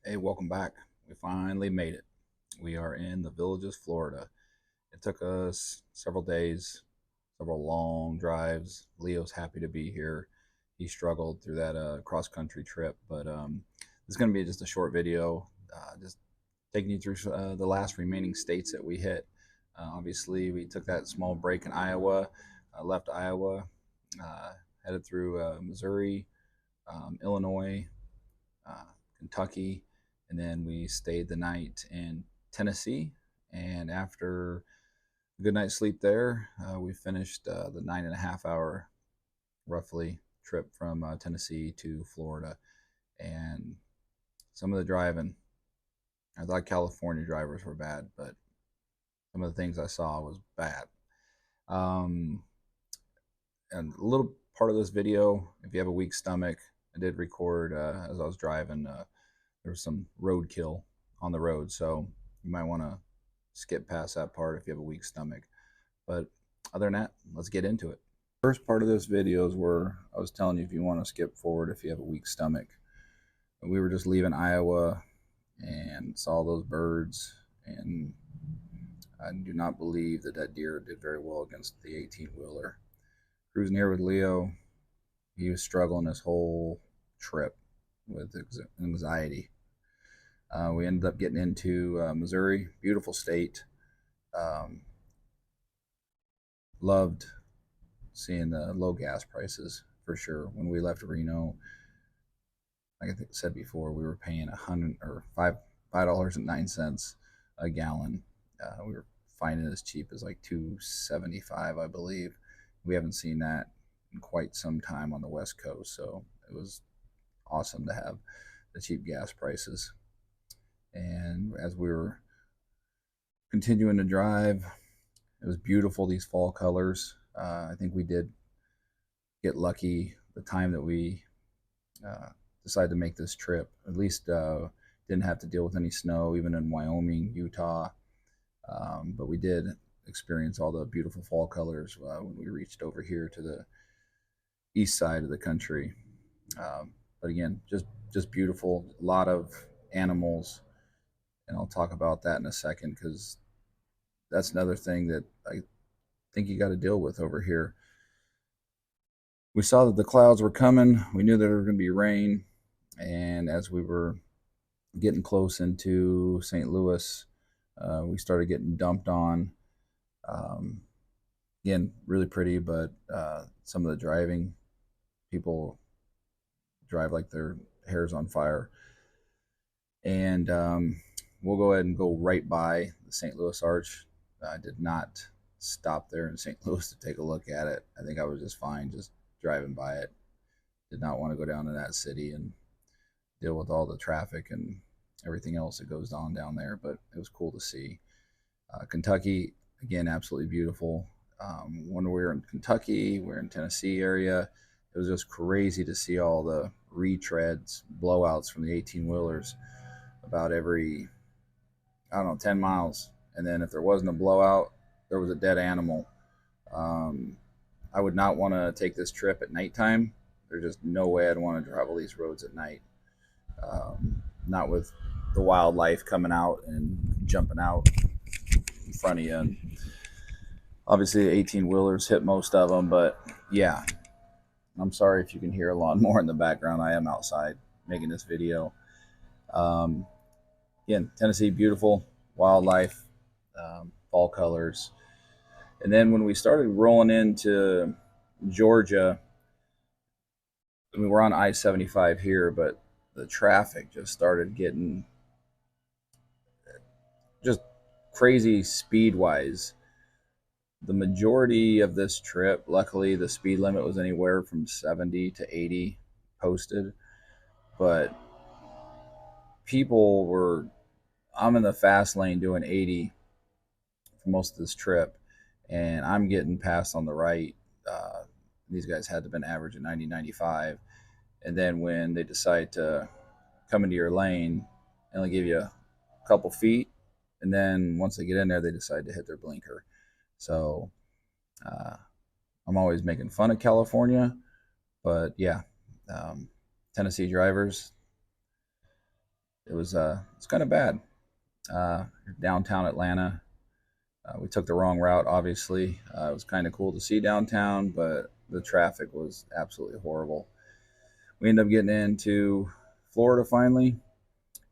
Hey, welcome back. We finally made it. We are in the Villages, Florida. It took us several days, several long drives. Leo's happy to be here. He struggled through that cross country trip, but this is going to be just a short video, just taking you through the last remaining states that we hit. Obviously, we took that small break in Iowa, left Iowa, uh, headed through Missouri, Illinois, uh, Kentucky, and then we stayed the night in Tennessee. And after a good night's sleep there, we finished the 9.5 hour, roughly, trip from Tennessee to Florida. And some of the driving, I thought California drivers were bad, but some of the things I saw was bad. Um, and a little part of this video, if you have a weak stomach, I did record as I was driving. There was some roadkill on the road, so you might want to skip past that part if you have a weak stomach. But other than that, let's get into it. First part of this video is where I was telling you if you want to skip forward if you have a weak stomach. We were just leaving Iowa and saw those birds, and I do not believe that deer did very well against the 18-wheeler. Cruising here with Leo, he was struggling this whole trip with anxiety. We ended up getting into Missouri, beautiful state. Um, Loved seeing the low gas prices for sure. When we left Reno, like I said before, we were paying $5.09 a gallon. We were finding it as cheap as like $2.75, I believe. We haven't seen that in quite some time on the West Coast, so it was awesome to have the cheap gas prices. And as we were continuing to drive, it was beautiful, these fall colors. I think we did get lucky the time that we uh, decided to make this trip. At least didn't have to deal with any snow, even in Wyoming, Utah. But we did experience all the beautiful fall colors when we reached over here to the east side of the country. But again, just beautiful. A lot of animals, and I'll talk about that in a second because that's another thing that I think you got to deal with over here. We saw that the clouds were coming. We knew that there was going to be rain. And as we were getting close into St. Louis, we started getting dumped on. Um, Again, really pretty, but some of the driving, people drive like their hair's on fire. And we'll go ahead and go right by the St. Louis Arch. I did not stop there in St. Louis to take a look at it. I think I was just fine just driving by it. Did not want to go down to that city and deal with all the traffic and everything else that goes on down there, but it was cool to see. Kentucky, again, absolutely beautiful. When we were in Kentucky, we were in Tennessee area. It was just crazy to see all the retreads, blowouts from the 18 wheelers about every, I don't know, 10 miles. And then if there wasn't a blowout, there was a dead animal. Um, I would not want to take this trip at nighttime. There's just no way I'd want to travel these roads at night. Not with the wildlife coming out and jumping out in front of you. And obviously, the 18 wheelers hit most of them, but yeah, I'm sorry if you can hear a lot more in the background. I am outside making this video. Um, Again, Tennessee, beautiful wildlife, fall colors. And then when we started rolling into Georgia, I mean, we're on I-75 here, but the traffic just started getting just crazy speed wise. The majority of this trip, luckily, the speed limit was anywhere from 70 to 80 posted, but people were, I'm in the fast lane doing 80 for most of this trip, and I'm getting passed on the right. Uh, these guys had to have been averaging 90, 95. And then when they decide to come into your lane, they only give you a couple feet. And then once they get in there, they decide to hit their blinker. So uh, I'm always making fun of California, but yeah, um, Tennessee drivers, it's kind of bad. Downtown Atlanta. We took the wrong route, obviously. It was kind of cool to see downtown, but the traffic was absolutely horrible. We ended up getting into Florida finally,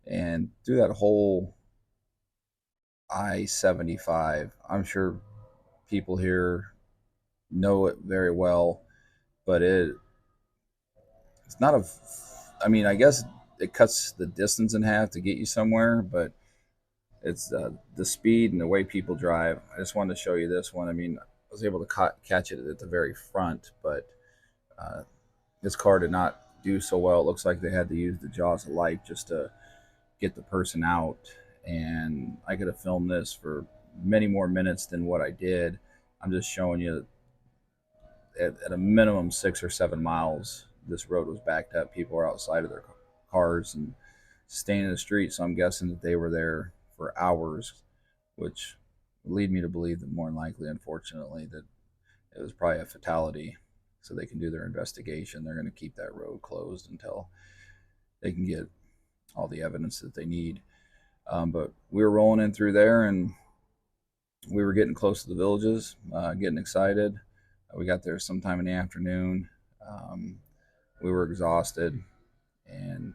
and through that whole I-75, I'm sure people here know it very well, but it's not a. I mean, I guess it cuts the distance in half to get you somewhere, but it's the speed and the way people drive. I just wanted to show you this one. I mean, I was able to catch it at the very front, but uh, this car did not do so well. It looks like they had to use the jaws of life just to get the person out. And I could have filmed this for many more minutes than what I did. I'm just showing you at a minimum 6 or 7 miles, this road was backed up. People were outside of their cars and staying in the street. So I'm guessing that they were there for hours, which would lead me to believe that more than likely, unfortunately, that it was probably a fatality. So they can do their investigation. They're going to keep that road closed until they can get all the evidence that they need. But we were rolling in through there, and we were getting close to the villages, getting excited. We got there sometime in the afternoon. We were exhausted and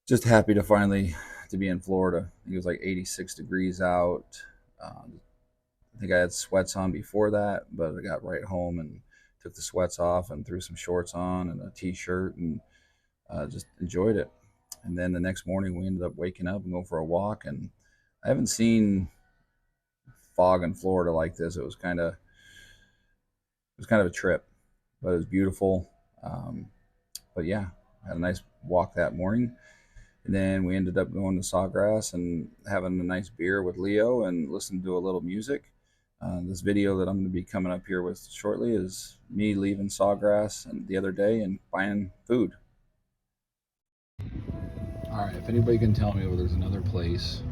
just happy to finally to be in Florida. It was like 86 degrees out. I think I had sweats on before that, but I got right home and took the sweats off and threw some shorts on and a t-shirt and just enjoyed it. And then the next morning we ended up waking up and going for a walk. And I haven't seen fog in Florida like this. It was kind of a trip, but it was beautiful. But yeah, had a nice walk that morning. And then we ended up going to Sawgrass and having a nice beer with Leo and listening to a little music. This video that I'm going to be coming up here with shortly is me leaving Sawgrass and the other day and buying food. All right, if anybody can tell me where there's another place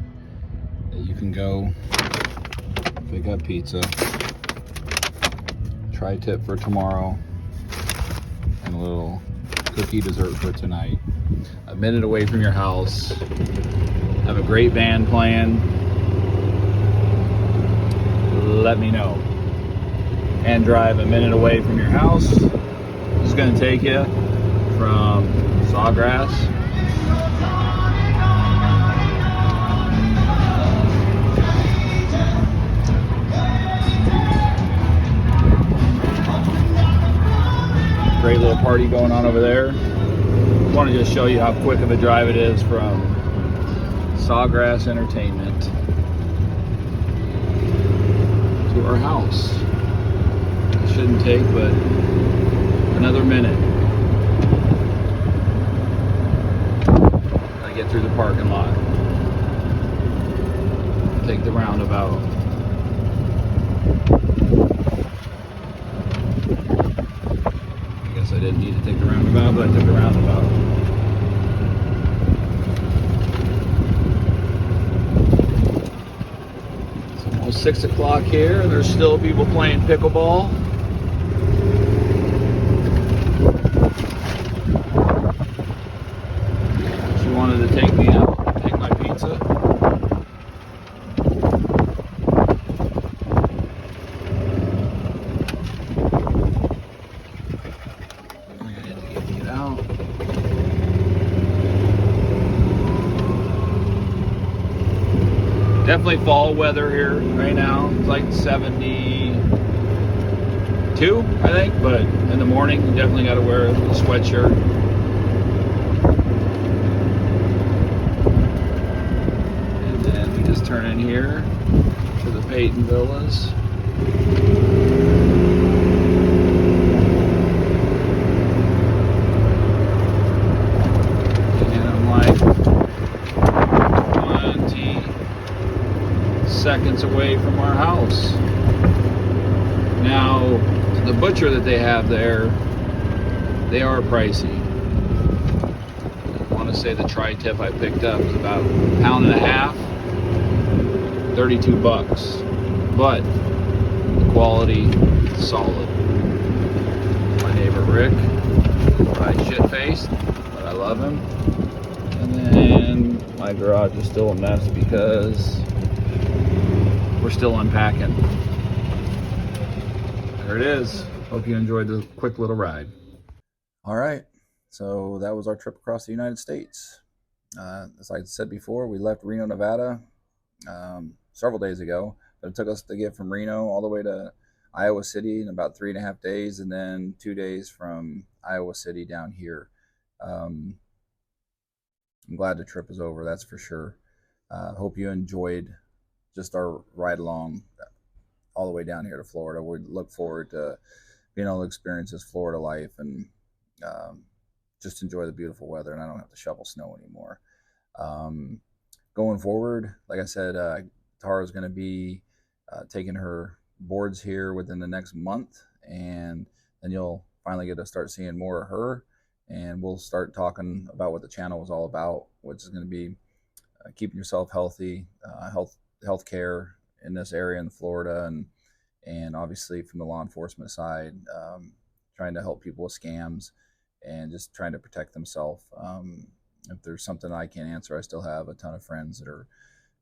that you can go pick up pizza, tri-tip for tomorrow, and a little cookie dessert for tonight. A minute away from your house, have a great band playing, let me know. And drive a minute away from your house. This is going to take you from Sawgrass great little party going on over there. I want to just show you how quick of a drive it is from Sawgrass Entertainment to our house. It shouldn't take but another minute. I get through the parking lot, take the roundabout. I didn't need to take the roundabout, but I took the roundabout. It's almost 6 o'clock here, and there's still people playing pickleball. She wanted to take me out, take my pizza. Definitely fall weather here right now. It's like 72, I think, but in the morning you definitely got to wear a sweatshirt. And then we just turn in here to the Peyton Villas. And I'm like 20 seconds away from our house. Now, the butcher that they have there, they are pricey. I want to say the tri-tip I picked up was about £1.50, 32 bucks. But the quality is solid. My neighbor Rick, right shit-faced, but I love him. And then my garage is still a mess because we're still unpacking. There it is. Hope you enjoyed the quick little ride. All right, so that was our trip across the United States. As I said before, we left Reno, Nevada several days ago, but it took us to get from Reno all the way to Iowa City in about 3.5 days, and then 2 days from Iowa City down here. I'm glad the trip is over, that's for sure. Hope you enjoyed just our ride along all the way down here to Florida. We look forward to being able to experience this Florida life and just enjoy the beautiful weather, and I don't have to shovel snow anymore. Going forward, like I said, Tara's going to be taking her boards here within the next month, and then you'll finally get to start seeing more of her, and we'll start talking about what the channel is all about, which is going to be keeping yourself healthy, health care in this area in Florida, and obviously from the law enforcement side, trying to help people with scams and just trying to protect themselves. If there's something I can't answer, I still have a ton of friends that are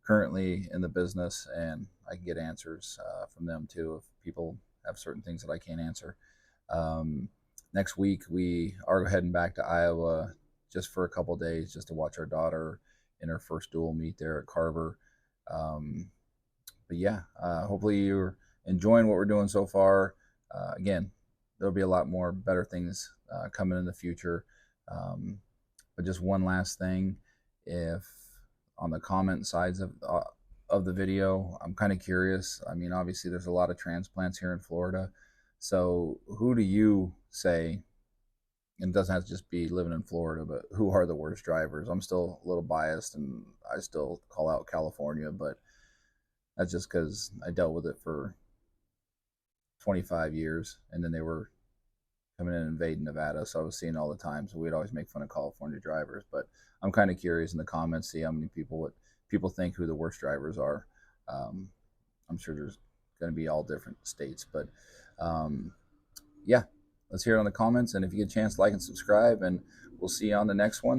currently in the business, and I can get answers from them too if people have certain things that I can't answer. Next week, we are heading back to Iowa just for a couple of days just to watch our daughter in her first dual meet there at Carver. But yeah, hopefully you're enjoying what we're doing so far. Again, there'll be a lot more better things coming in the future. But just one last thing, if on the comment sides of the video, I'm kind of curious. I mean, obviously there's a lot of transplants here in Florida. So who do you say, and it doesn't have to just be living in Florida, but who are the worst drivers? I'm still a little biased and I still call out California, but that's just because I dealt with it for 25 years, and then they were coming in and invading Nevada, so I was seeing it all the time. So we'd always make fun of California drivers. But I'm kind of curious in the comments, see how many what people think who the worst drivers are. I'm sure there's going to be all different states, but yeah, let's hear it on the comments. And if you get a chance, like and subscribe, and we'll see you on the next one.